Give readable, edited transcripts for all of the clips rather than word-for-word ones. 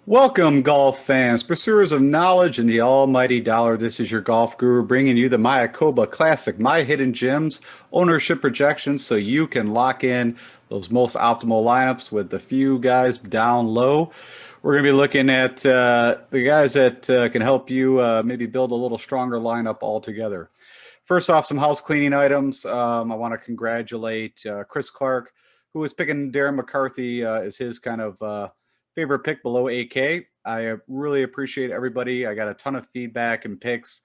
Welcome, golf fans, pursuers of knowledge and the almighty dollar. This is your golf guru bringing you the Mayakoba Classic, my hidden gems, ownership projections, so you can lock in those most optimal lineups with the few guys down low. We're going to be looking at the guys that can help you maybe build a little stronger lineup altogether. First off, some house cleaning items. I want to congratulate Chris Clark, who was picking Darren McCarthy as his kind of favorite pick below 8K. I really appreciate everybody. I got a ton of feedback and picks.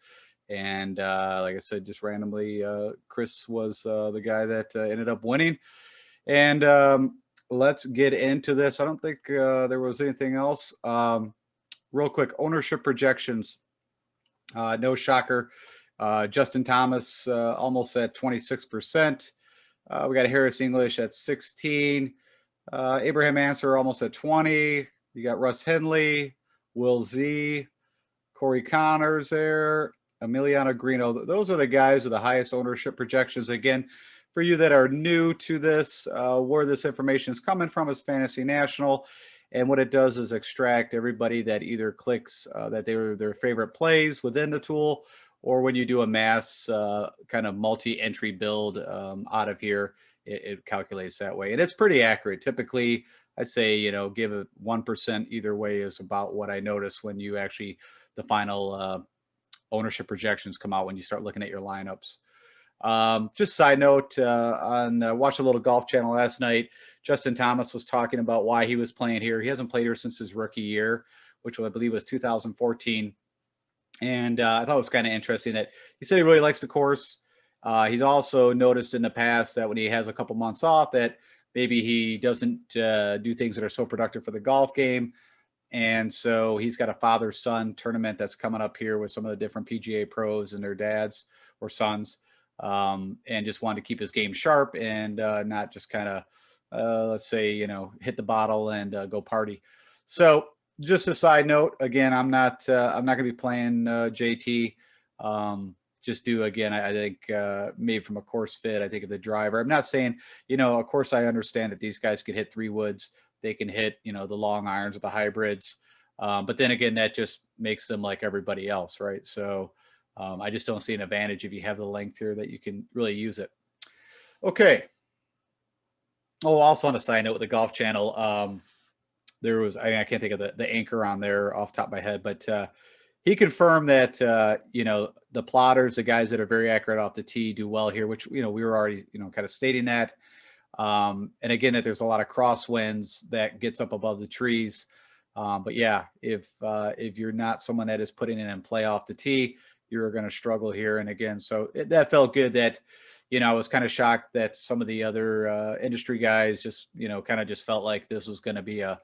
And like I said, just randomly, Chris was the guy that ended up winning. And let's get into this. I don't think there was anything else. Real quick, ownership projections. No shocker. Justin Thomas almost at 26%. We got Harris English at 16. Abraham Answer almost at 20. You got Russ Henley, Will Z, Corey Connors there, Emiliano Greeno. Those are the guys with the highest ownership projections. Again, for you that are new to this, where this information is coming from is Fantasy National. And what it does is extract everybody that either clicks that they were their favorite plays within the tool, or when you do a mass kind of multi-entry build out of here, it calculates that way. And it's pretty accurate. Typically, I'd say, give it 1% either way is about what I notice when you actually, the final ownership projections come out when you start looking at your lineups. Just side note, watched a little golf channel last night. Justin Thomas was talking about why he was playing here. He hasn't played here since his rookie year, which I believe was 2014. And I thought it was kind of interesting that he said he really likes the course. He's also noticed in the past that when he has a couple months off that maybe he doesn't do things that are so productive for the golf game. And so he's got a father-son tournament that's coming up here with some of the different PGA pros and their dads or sons, and just wanted to keep his game sharp and not just kind of, let's say, hit the bottle and go party. So just a side note, again, I'm not going to be playing JT. Just do, again, I think maybe from a course fit, I think of the driver. I'm not saying, of course, I understand that these guys can hit 3 woods. They can hit, the long irons or the hybrids. But then again, that just makes them like everybody else, right? So I just don't see an advantage if you have the length here that you can really use it. Okay. Oh, also on a side note with the Golf Channel, there was, I can't think of the anchor on there off the top of my head, but he confirmed that, the plotters, the guys that are very accurate off the tee do well here, which, we were already, kind of stating that. And again, that there's a lot of crosswinds that gets up above the trees. But yeah, if you're not someone that is putting it in play off the tee, you're going to struggle here. And again, so that felt good that, I was kind of shocked that some of the other industry guys just, kind of just felt like this was going to be a,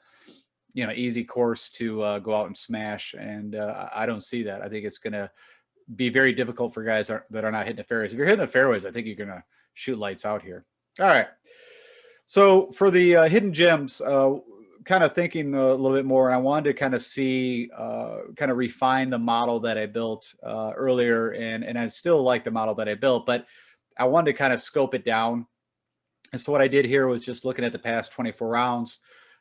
easy course to go out and smash. And I don't see that. I think it's going to be very difficult for guys that are not hitting the fairways. If you're hitting the fairways, I think you're going to shoot lights out here. All right. So for the hidden gems, kind of thinking a little bit more, I wanted to kind of see, kind of refine the model that I built earlier. And I still like the model that I built, but I wanted to kind of scope it down. And so what I did here was just looking at the past 24 rounds.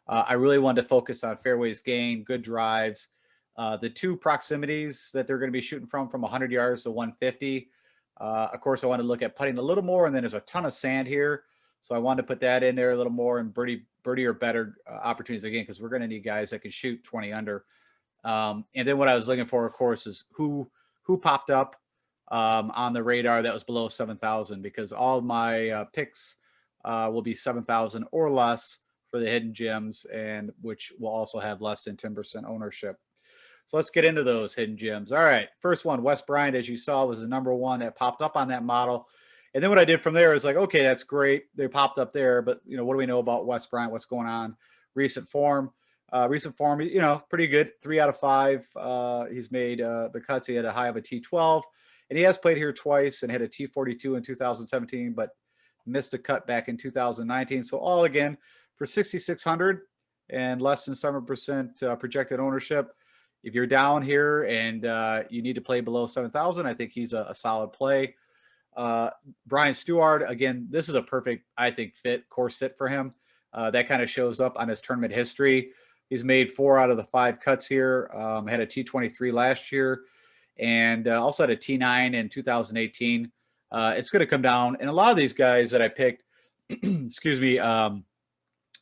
I really wanted to focus on fairways gained, good drives, the 2 proximities that they're going to be shooting from 100 yards to 150. Of course, I wanted to look at putting a little more, and then there's a ton of sand here. So I wanted to put that in there a little more, and birdie or better opportunities again, because we're going to need guys that can shoot 20 under. And then what I was looking for, of course, is who popped up on the radar that was below 7,000, because all my picks will be 7,000 or less for the hidden gems, and which will also have less than 10% ownership. So let's get into those hidden gems. All right, first one, Wes Bryant, as you saw, was the #1 that popped up on that model. And then what I did from there is like, okay, that's great. They popped up there, but what do we know about Wes Bryant? What's going on? Recent form, pretty good. 3 out of 5. He's made the cuts. He had a high of a T12, And he has played here twice and had a T42 in 2017, but missed a cut back in 2019. So all again for 6,600 and less than 7% projected ownership. If you're down here and you need to play below 7,000, I think he's a solid play. Brian Stewart, again, this is a perfect, I think, course fit for him. That kind of shows up on his tournament history. He's made 4 out of the 5 cuts here. Had a T23 last year and also had a T9 in 2018. It's going to come down. And a lot of these guys that I picked, excuse me,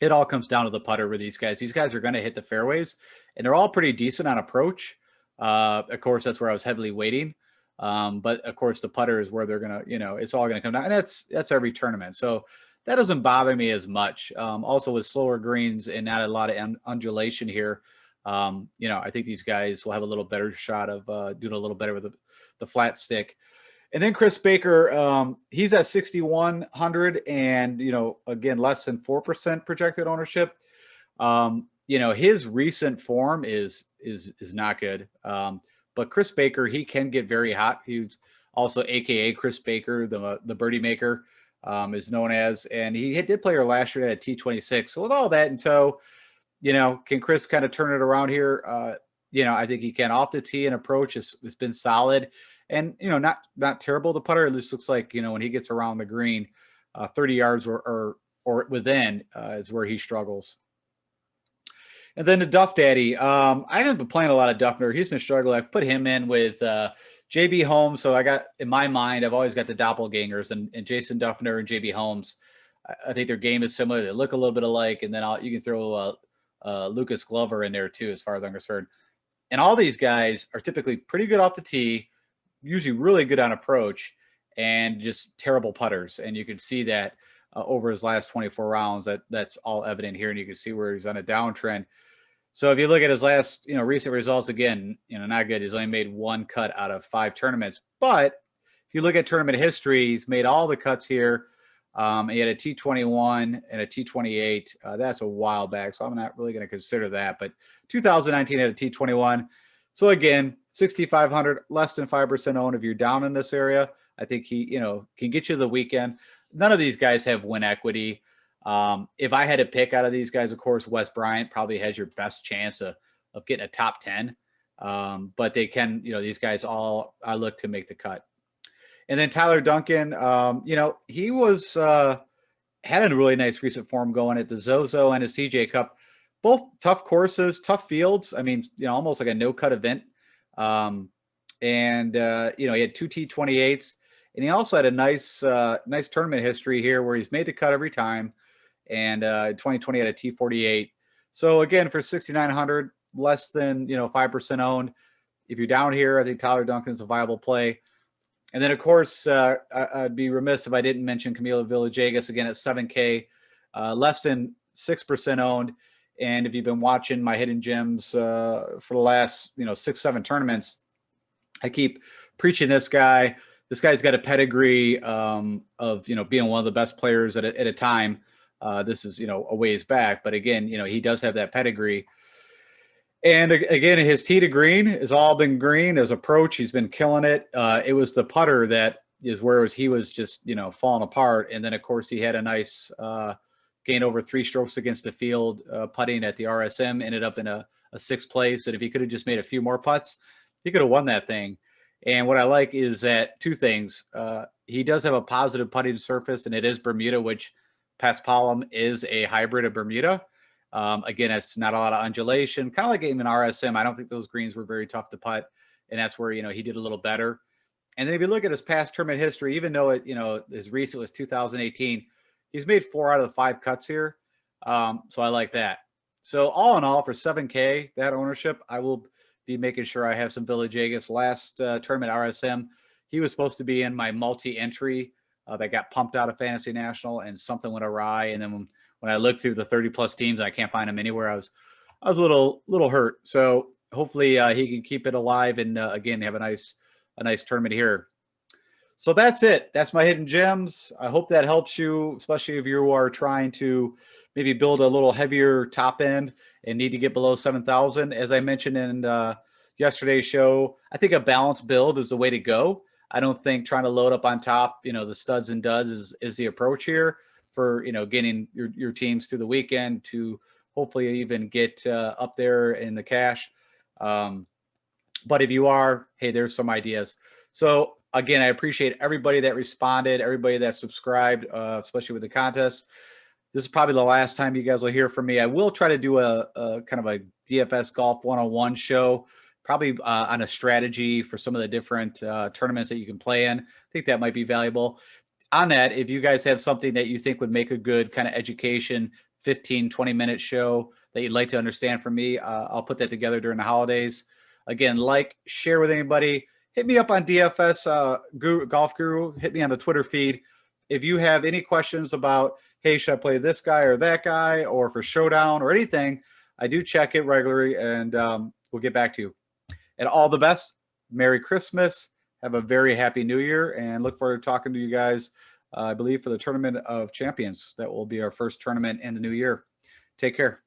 it all comes down to the putter with these guys. These guys are going to hit the fairways, and they're all pretty decent on approach. Of course, that's where I was heavily weighting. But of course, the putter is where they're going to, it's all going to come down. And that's every tournament. So that doesn't bother me as much. Also with slower greens and not a lot of undulation here, I think these guys will have a little better shot of doing a little better with the flat stick. And then Chris Baker, he's at 6,100 and, again, less than 4% projected ownership. His recent form is not good. But Chris Baker, he can get very hot. He's also AKA Chris Baker, the birdie maker, is known as, and he did play her last year at a T26. So with all that in tow, can Chris kind of turn it around here? I think he can. Off the tee and approach has been solid. And, not terrible. The putter, it just looks like, when he gets around the green, 30 yards or within is where he struggles. And then the Duff Daddy. I haven't been playing a lot of Duffner. He's been struggling. I've put him in with JB Holmes. So I got, in my mind, I've always got the doppelgangers and Jason Duffner and JB Holmes. I think their game is similar. They look a little bit alike. And then you can throw Lucas Glover in there too, as far as I'm concerned. And all these guys are typically pretty good off the tee, usually really good on approach, and just terrible putters. And you can see that over his last 24 rounds, that's all evident here. And you can see where he's on a downtrend. So if you look at his last, recent results, again, not good. He's only made 1 cut out of 5 tournaments. But if you look at tournament history, he's made all the cuts here. He had a T21 and a T28. That's a while back, so I'm not really going to consider that. But 2019 had a T21. So again, 6,500, less than 5% owned. If you're down in this area, I think he, can get you the weekend. None of these guys have win equity. If I had to pick out of these guys, of course, Wes Bryant probably has your best chance of getting a top 10. But they can, these guys all, I look to make the cut. And then Tyler Duncan, he was had a really nice recent form going at the Zozo and his CJ Cup. Both tough courses, tough fields. I mean, almost like a no-cut event. He had 2 T28s. And he also had a nice tournament history here where he's made the cut every time. And 2020 had a T48. So again, for 6,900, less than 5% owned. If you're down here, I think Tyler Duncan is a viable play. And then of course, I'd be remiss if I didn't mention Camilo Villegas again at 7K, less than 6% owned. And if you've been watching my hidden gems for the last 6-7 tournaments, I keep preaching this guy. This guy's got a pedigree of being one of the best players at a time. This is a ways back, but again he does have that pedigree. And again, his tee to green has all been green. His approach, he's been killing it. It was the putter that is where he was just falling apart. And then of course he had a nice gain over 3 strokes against the field putting at the RSM. Ended up in a 6th place. And if he could have just made a few more putts, he could have won that thing. And what I like is that 2 things. He does have a positive putting surface, and it is Bermuda, which Paspalum is a hybrid of Bermuda. Again, it's not a lot of undulation, kind of like in an RSM. I don't think those greens were very tough to putt, and that's where he did a little better. And then if you look at his past tournament history, even though his recent was 2018, he's made 4 out of the 5 cuts here. So I like that. So all in all, for 7K, that ownership, I will be making sure I have some Villegas. Last tournament RSM, he was supposed to be in my multi-entry that got pumped out of Fantasy National, and something went awry. And then when I looked through the 30+ teams, I can't find him anywhere. I was a little hurt. So hopefully he can keep it alive and again have a nice tournament here. So that's it. That's my hidden gems. I hope that helps you, especially if you are trying to maybe build a little heavier top end and need to get below 7,000. As I mentioned in yesterday's show, I think a balanced build is the way to go. I don't think trying to load up on top, the studs and duds is the approach here for, getting your teams through the weekend to hopefully even get up there in the cash. But if you are, hey, there's some ideas. So again, I appreciate everybody that responded, everybody that subscribed, especially with the contest. This is probably the last time you guys will hear from me. I will try to do a kind of a DFS Golf 101 show, probably on a strategy for some of the different tournaments that you can play in. I think that might be valuable. On that, if you guys have something that you think would make a good kind of education 15, 20-minute show that you'd like to understand from me, I'll put that together during the holidays. Again, share with anybody. Hit me up on DFS Golf Guru. Hit me on the Twitter feed. If you have any questions about, hey, should I play this guy or that guy, or for Showdown or anything, I do check it regularly, and we'll get back to you. And all the best. Merry Christmas. Have a very happy New Year, and look forward to talking to you guys, I believe, for the Tournament of Champions. That will be our first tournament in the new year. Take care.